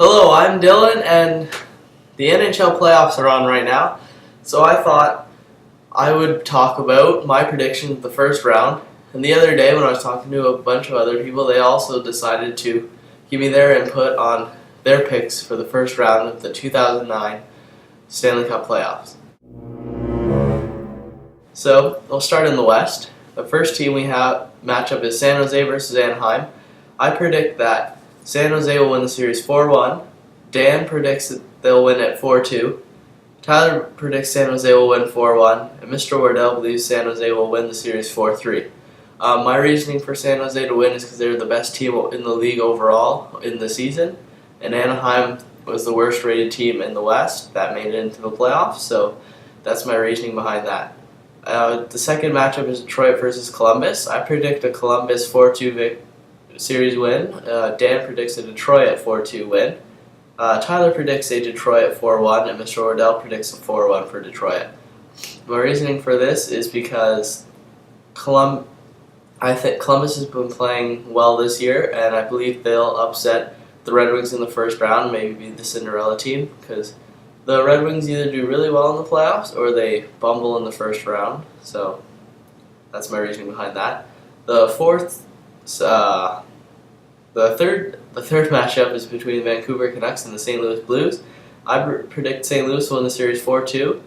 Hello, I'm Dylan, and the NHL playoffs are on right now, so I thought I would talk about my prediction of the first round. And the other day, when I was talking to a bunch of other people, they also decided to give me their input on their picks for the first round of the 2009 Stanley Cup playoffs. So, we'll start in the West. The first team we have matchup is San Jose versus Anaheim. I predict that San Jose will win the series 4-1. Dan predicts that they'll win at 4-2. Tyler predicts San Jose will win 4-1. And Mr. Wardell believes San Jose will win the series 4-3. My reasoning for San Jose to win is because they're the best team in the league overall in the season. And Anaheim was the worst rated team in the West that made it into the playoffs. So that's my reasoning behind that. The second matchup is Detroit versus Columbus. I predict a Columbus 4-2 series win. Dan predicts a Detroit at 4-2 win. Tyler predicts a Detroit at 4-1, and Mr. Wardell predicts a 4-1 for Detroit. My reasoning for this is because I think Columbus has been playing well this year, and I believe they'll upset the Red Wings in the first round, maybe be the Cinderella team, because the Red Wings either do really well in the playoffs or they bumble in the first round. So that's my reasoning behind that. The third matchup is between the Vancouver Canucks and the St. Louis Blues. I predict St. Louis will win the series 4-2.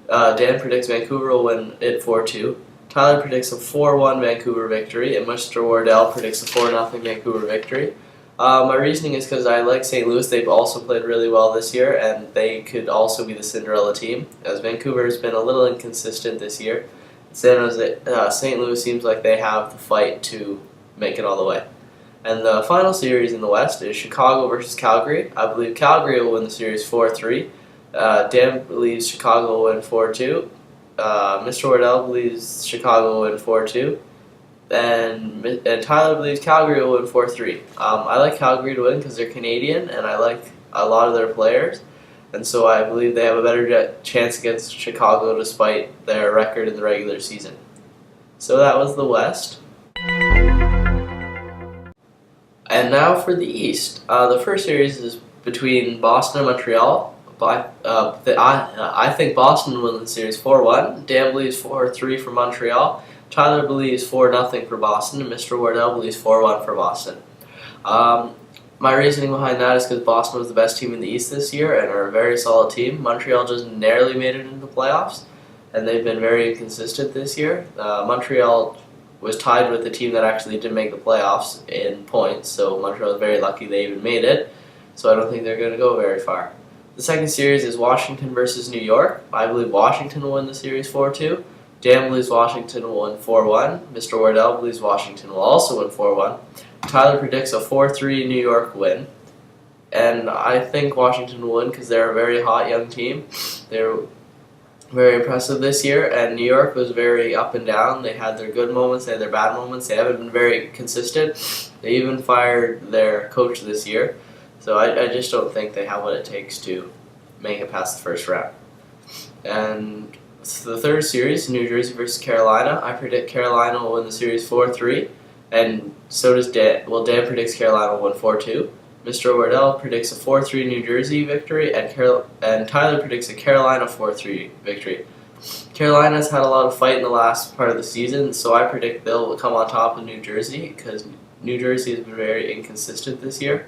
Dan predicts Vancouver will win it 4-2. Tyler predicts a 4-1 Vancouver victory, and Mr. Wardell predicts a 4-0 Vancouver victory. My reasoning is because I like St. Louis. They've also played really well this year, and they could also be the Cinderella team, as Vancouver has been a little inconsistent this year. St. Louis seems like they have the fight to make it all the way. And the final series in the West is Chicago versus Calgary. I believe Calgary will win the series 4-3. Dan believes Chicago will win 4-2. Mr. Wardell believes Chicago will win 4-2. And Tyler believes Calgary will win 4-3. I like Calgary to win because they're Canadian, and I like a lot of their players. And so I believe they have a better chance against Chicago despite their record in the regular season. So that was the West. And now for the East. The first series is between Boston and Montreal. I think Boston will win the series 4-1. Dan believes 4-3 for Montreal. Tyler believes 4-0 for Boston, and Mr. Wardell believes 4-1 for Boston. My reasoning behind that is because Boston was the best team in the East this year and are a very solid team. Montreal just narrowly made it into the playoffs, and they've been very inconsistent this year. Montreal was tied with the team that actually did make the playoffs in points, so Montreal is very lucky they even made it, so I don't think they're going to go very far. The second series is Washington versus New York. I believe Washington will win the series 4-2. Dan believes Washington will win 4-1. Mr. Wardell believes Washington will also win 4-1. Tyler predicts a 4-3 New York win. And I think Washington will win because they're a very hot young team. They're very impressive this year, and New York was very up and down. They had their good moments, they had their bad moments. They haven't been very consistent. They even fired their coach this year. So I just don't think they have what it takes to make it past the first round. And the third series, New Jersey versus Carolina. I predict Carolina will win the series 4-3, and so does Dan. Well, Dan predicts Carolina will win 4-2. Mr. Wardell predicts a 4-3 New Jersey victory, and Tyler predicts a Carolina 4-3 victory. Carolina's had a lot of fight in the last part of the season, so I predict they'll come on top of New Jersey because New Jersey has been very inconsistent this year.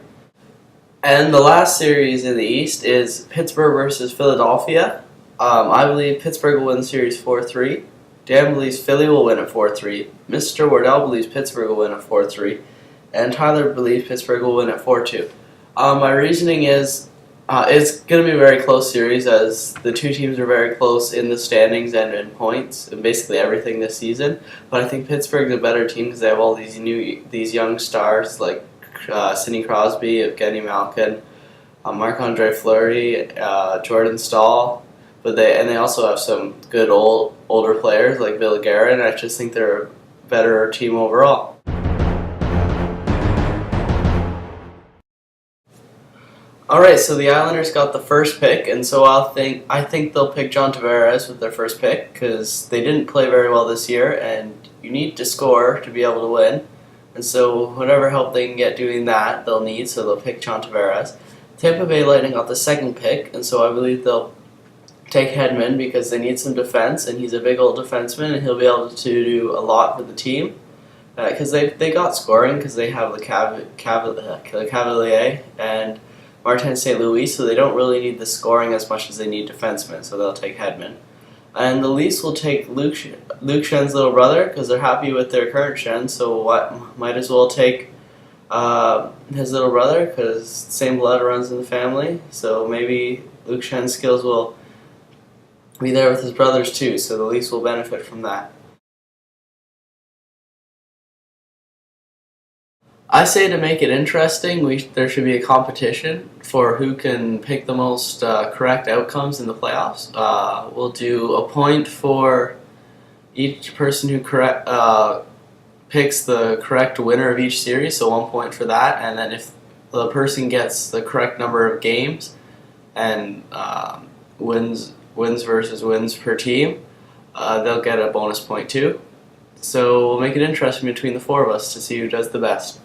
And the last series in the East is Pittsburgh versus Philadelphia. I believe Pittsburgh will win the series 4-3. Dan believes Philly will win at 4-3. Mr. Wardell believes Pittsburgh will win at 4-3. And Tyler believes Pittsburgh will win at 4-2. My reasoning is it's going to be a very close series as the two teams are very close in the standings and in points and basically everything this season. But I think Pittsburgh's a better team because they have all these young stars like Sidney Crosby, Evgeny Malkin, Marc-Andre Fleury, Jordan Staal. But they also have some good older players like Bill Guerin, and I just think they're a better team overall. Alright, so the Islanders got the first pick, and so I think they'll pick John Tavares with their first pick because they didn't play very well this year, and you need to score to be able to win. And so whatever help they can get doing that, they'll need, so they'll pick John Tavares. Tampa Bay Lightning got the second pick, and so I believe they'll take Hedman because they need some defense, and he's a big old defenseman, and he'll be able to do a lot for the team. Because they got scoring because they have the Cavalier and Martin St. Louis, so they don't really need the scoring as much as they need defensemen, so they'll take Hedman. And the Leafs will take Luke Schen's little brother because they're happy with their current Schenn, so might as well take his little brother because same blood runs in the family, so maybe Luke Schen's skills will be there with his brothers too, so the Leafs will benefit from that. I say to make it interesting, there should be a competition for who can pick the most correct outcomes in the playoffs. We'll do a point for each person who picks the correct winner of each series, so 1 point for that. And then if the person gets the correct number of games and wins versus wins per team, they'll get a bonus point too. So we'll make it interesting between the four of us to see who does the best.